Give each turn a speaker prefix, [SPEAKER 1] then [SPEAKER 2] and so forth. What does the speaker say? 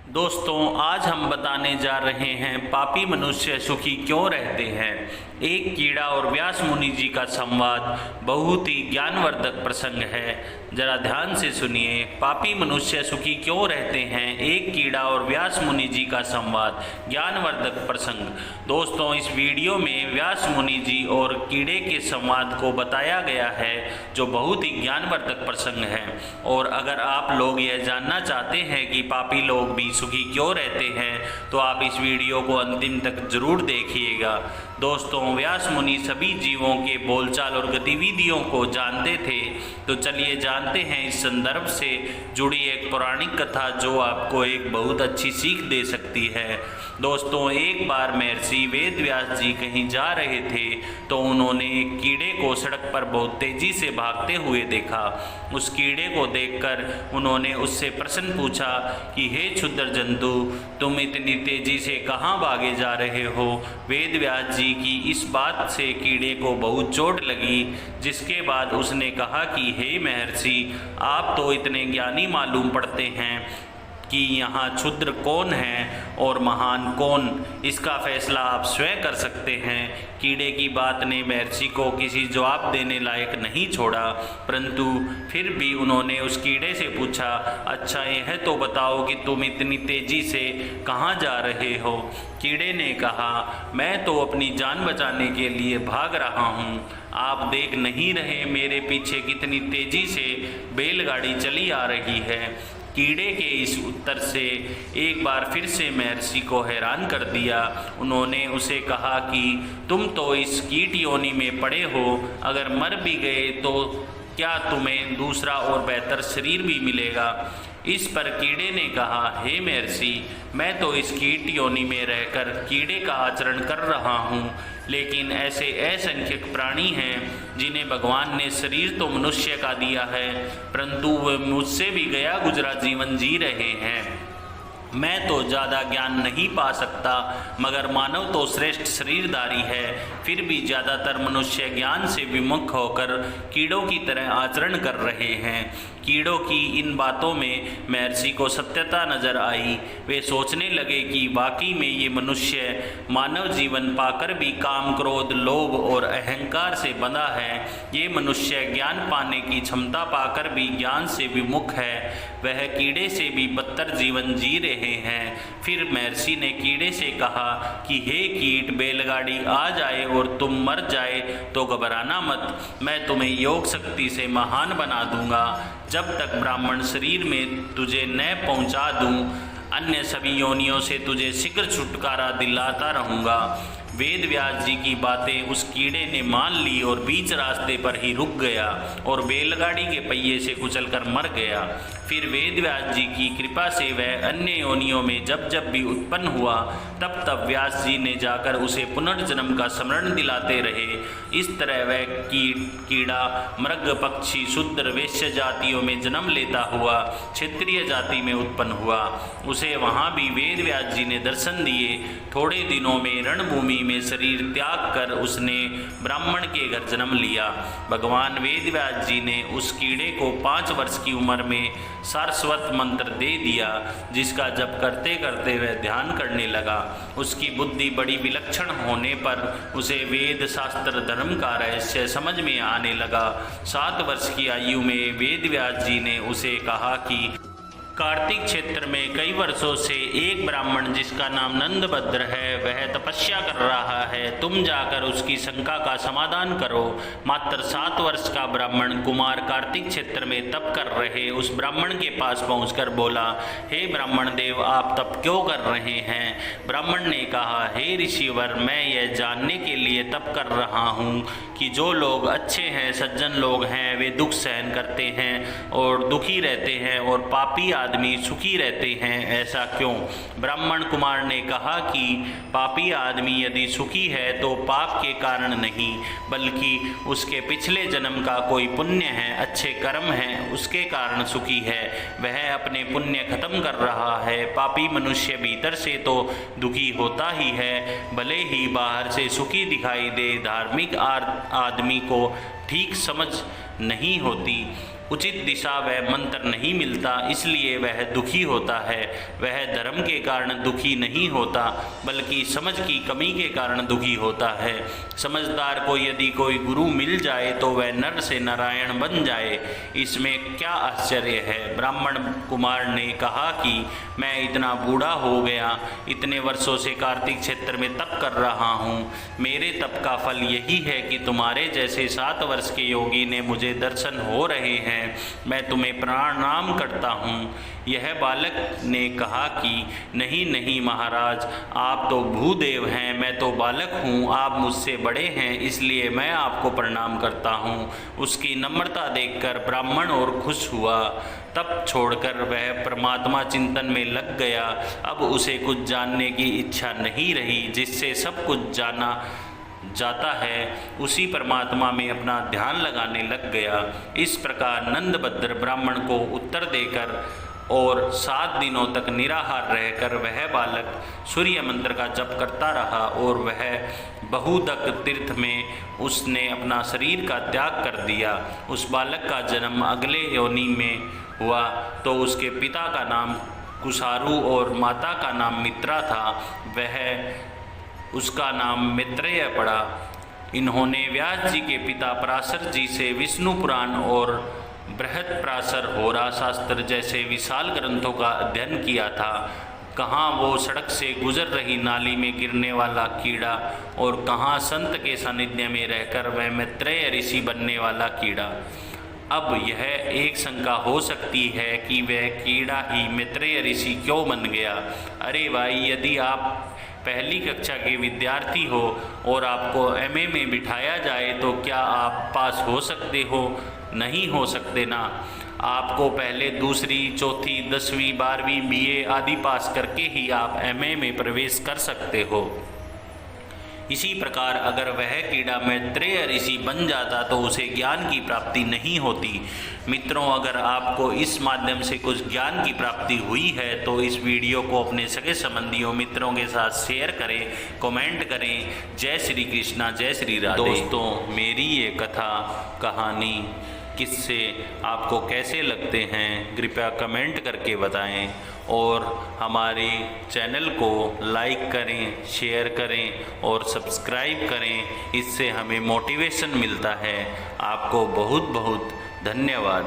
[SPEAKER 1] दोस्तों, आज हम बताने जा रहे हैं पापी मनुष्य सुखी क्यों रहते हैं। एक कीड़ा और व्यास मुनि जी का संवाद बहुत ही ज्ञानवर्धक प्रसंग है। जरा ध्यान से सुनिए। पापी मनुष्य सुखी क्यों रहते हैं, एक कीड़ा और व्यास मुनि जी का संवाद, ज्ञानवर्धक प्रसंग। दोस्तों, इस वीडियो में व्यास मुनि जी और कीड़े के संवाद को बताया गया है, जो बहुत ही ज्ञानवर्धक प्रसंग है। और अगर आप लोग यह जानना चाहते हैं कि पापी लोग भी सुखी क्यों रहते हैं, तो आप इस वीडियो को अंतिम तक जरूर देखिएगा। दोस्तों, व्यास मुनि सभी जीवों के बोलचाल और गतिविधियों को जानते थे। तो चलिए जानते हैं इस संदर्भ से जुड़ी एक पौराणिक कथा, जो आपको एक बहुत अच्छी सीख दे सकती है। दोस्तों, एक बार महर्षि वेद व्यास जी कहीं जा रहे थे, तो उन्होंने एक कीड़े को सड़क पर बहुत तेजी से भागते हुए देखा। उस कीड़े को देखकर उन्होंने उससे प्रश्न पूछा कि हे क्षुद्र जंतु, तुम इतनी तेजी से कहाँ भागे जा रहे हो। वेद व्यास जी की इस बात से कीड़े को बहुत चोट लगी, जिसके बाद उसने कहा कि हे महर्षि, आप तो इतने ज्ञानी मालूम पड़ते हैं कि यहाँ क्षुद्र कौन है और महान कौन, इसका फैसला आप स्वयं कर सकते हैं। कीड़े की बात ने महर्षि को किसी जवाब देने लायक नहीं छोड़ा, परंतु फिर भी उन्होंने उस कीड़े से पूछा, अच्छा यह तो बताओ कि तुम इतनी तेजी से कहाँ जा रहे हो। कीड़े ने कहा, मैं तो अपनी जान बचाने के लिए भाग रहा हूँ। आप देख नहीं रहे मेरे पीछे कितनी तेजी से बैलगाड़ी चली आ रही है। कीड़े के इस उत्तर से एक बार फिर से महर्षि को हैरान कर दिया। उन्होंने उसे कहा कि तुम तो इस कीट योनि में पड़े हो, अगर मर भी गए तो क्या तुम्हें दूसरा और बेहतर शरीर भी मिलेगा। इस पर कीड़े ने कहा, हे महर्षि, मैं तो इस कीट योनि में रहकर कीड़े का आचरण कर रहा हूँ, लेकिन ऐसे असंख्यक प्राणी हैं जिन्हें भगवान ने शरीर तो मनुष्य का दिया है, परंतु वे मुझसे भी गया गुजरा जीवन जी रहे हैं। मैं तो ज़्यादा ज्ञान नहीं पा सकता, मगर मानव तो श्रेष्ठ शरीरधारी है। फिर भी ज़्यादातर मनुष्य ज्ञान से विमुख होकर कीड़ों की तरह आचरण कर रहे हैं। कीड़ों की इन बातों में महर्षि को सत्यता नजर आई। वे सोचने लगे कि वाकई में ये मनुष्य मानव जीवन पाकर भी काम, क्रोध, लोभ और अहंकार से बंधा है। ये मनुष्य ज्ञान पाने की क्षमता पाकर भी ज्ञान से विमुख है। वह कीड़े से भी बदतर जीवन जी रहे हैं। फिर महर्षि ने कीड़े से कहा कि हे कीट, बैलगाड़ी आ जाए और तुम मर जाए तो घबराना मत, मैं तुम्हें योग शक्ति से महान बना दूंगा। जब तक ब्राह्मण शरीर में तुझे न पहुंचा दूं, अन्य सभी योनियों से तुझे शीघ्र छुटकारा दिलाता रहूँगा। वेद व्यास जी की बातें उस कीड़े ने मान ली और बीच रास्ते पर ही रुक गया और बैलगाड़ी के पहिए से कुचलकर मर गया। फिर वेद व्यास जी की कृपा से वह अन्य योनियों में जब जब भी उत्पन्न हुआ, तब तब व्यास जी ने जाकर उसे पुनर्जन्म का स्मरण दिलाते रहे। इस तरह वह कीड़ा मृग, पक्षी, शूद्र, वैश्य जातियों में जन्म लेता हुआ क्षत्रिय जाति में उत्पन्न हुआ। उसे वहाँ भी वेद व्यास जी ने दर्शन दिए। थोड़े दिनों में रणभूमि में शरीर त्याग कर उसने ब्राह्मण के घर जन्म लिया। भगवान वेद व्यास जी ने उस कीड़े को 5 वर्ष की उम्र में सारस्वत मंत्र दे दिया, जिसका जप करते करते वह ध्यान करने लगा। उसकी बुद्धि बड़ी विलक्षण होने पर उसे वेद, शास्त्र, धर्म का रहस्य समझ में आने लगा। 7 वर्ष की आयु में वेद व्यास जी ने उसे कहा कि कार्तिक क्षेत्र में कई वर्षों से एक ब्राह्मण जिसका नाम नंदभद्र है, वह तपस्या कर रहा है। तुम जाकर उसकी शंका का समाधान करो। मात्र 7 वर्ष का ब्राह्मण कुमार कार्तिक क्षेत्र में तप कर रहे उस ब्राह्मण के पास पहुंचकर बोला, हे ब्राह्मण देव, आप तप क्यों कर रहे हैं। ब्राह्मण ने कहा, हे ऋषिवर, मैं यह जानने के लिए तप कर रहा हूँ कि जो लोग अच्छे हैं, सज्जन लोग हैं, वे दुख सहन करते हैं और दुखी रहते हैं, और पापी आदमी सुखी रहते हैं, ऐसा क्यों। ब्राह्मण कुमार ने कहा कि पापी आदमी यदि सुखी है तो पाप के कारण नहीं, बल्कि उसके पिछले जन्म का कोई पुण्य है, अच्छे कर्म हैं, उसके कारण सुखी है। वह अपने पुण्य खत्म कर रहा है। पापी मनुष्य भीतर से तो दुखी होता ही है, भले ही बाहर से सुखी दिखाई दे। धार्मिक आदमी को ठीक समझ नहीं होती। उचित दिशा व मंत्र नहीं मिलता, इसलिए वह दुखी होता है। वह धर्म के कारण दुखी नहीं होता, बल्कि समझ की कमी के कारण दुखी होता है। समझदार को यदि कोई गुरु मिल जाए तो वह नर से नारायण बन जाए, इसमें क्या आश्चर्य है। ब्राह्मण कुमार ने कहा कि मैं इतना बूढ़ा हो गया, इतने वर्षों से कार्तिक क्षेत्र में तप कर रहा हूँ। मेरे तप का फल यही है कि तुम्हारे जैसे 7 वर्ष के योगी ने मुझे दर्शन हो रहे हैं। मैं तुम्हें प्रणाम करता हूँ। यह बालक ने कहा कि नहीं नहीं महाराज, आप तो भूदेव हैं, मैं तो बालक हूँ, आप मुझसे बड़े हैं, इसलिए मैं आपको प्रणाम करता हूँ। उसकी नम्रता देखकर ब्राह्मण और खुश हुआ। तप छोड़कर वह परमात्मा चिंतन में लग गया। अब उसे कुछ जानने की इच्छा नहीं रही। जिससे सब कुछ जाना जाता है उसी परमात्मा में अपना ध्यान लगाने लग गया। इस प्रकार नंदभद्र ब्राह्मण को उत्तर देकर और 7 दिनों तक निराहार रहकर वह बालक सूर्य मंत्र का जप करता रहा और वह बहुदक तीर्थ में उसने अपना शरीर का त्याग कर दिया। उस बालक का जन्म अगले योनि में हुआ तो उसके पिता का नाम कुशारु और माता का नाम मित्रा था। वह उसका नाम मैत्रेय पड़ा। इन्होंने व्यास जी के पिता पराशर जी से विष्णु पुराण और बृहत्पराशर होरा शास्त्र जैसे विशाल ग्रंथों का अध्ययन किया था। कहाँ वो सड़क से गुजर रही नाली में गिरने वाला कीड़ा और कहाँ संत के सानिध्य में रहकर वह मैत्रेय ऋषि बनने वाला कीड़ा। अब यह एक शंका हो सकती है कि वह कीड़ा ही मैत्रेय ऋषि क्यों बन गया। अरे भाई, यदि आप पहली कक्षा के विद्यार्थी हो और आपको एमए में बिठाया जाए तो क्या आप पास हो सकते हो? नहीं हो सकते ना। आपको पहले दूसरी, चौथी, 10वीं, 12वीं, बीए आदि पास करके ही आप एमए में प्रवेश कर सकते हो। इसी प्रकार अगर वह कीड़ा मैत्रेय ऋषि बन जाता तो उसे ज्ञान की प्राप्ति नहीं होती। मित्रों, अगर आपको इस माध्यम से कुछ ज्ञान की प्राप्ति हुई है तो इस वीडियो को अपने सगे संबंधियों मित्रों के साथ शेयर करें, कमेंट करें। जय श्री कृष्णा, जय श्री राधे। दोस्तों, मेरी ये कथा कहानी किस्से आपको कैसे लगते हैं कृपया कमेंट करके बताएं और हमारे चैनल को लाइक करें, शेयर करें और सब्सक्राइब करें। इससे हमें मोटिवेशन मिलता है। आपको बहुत बहुत धन्यवाद।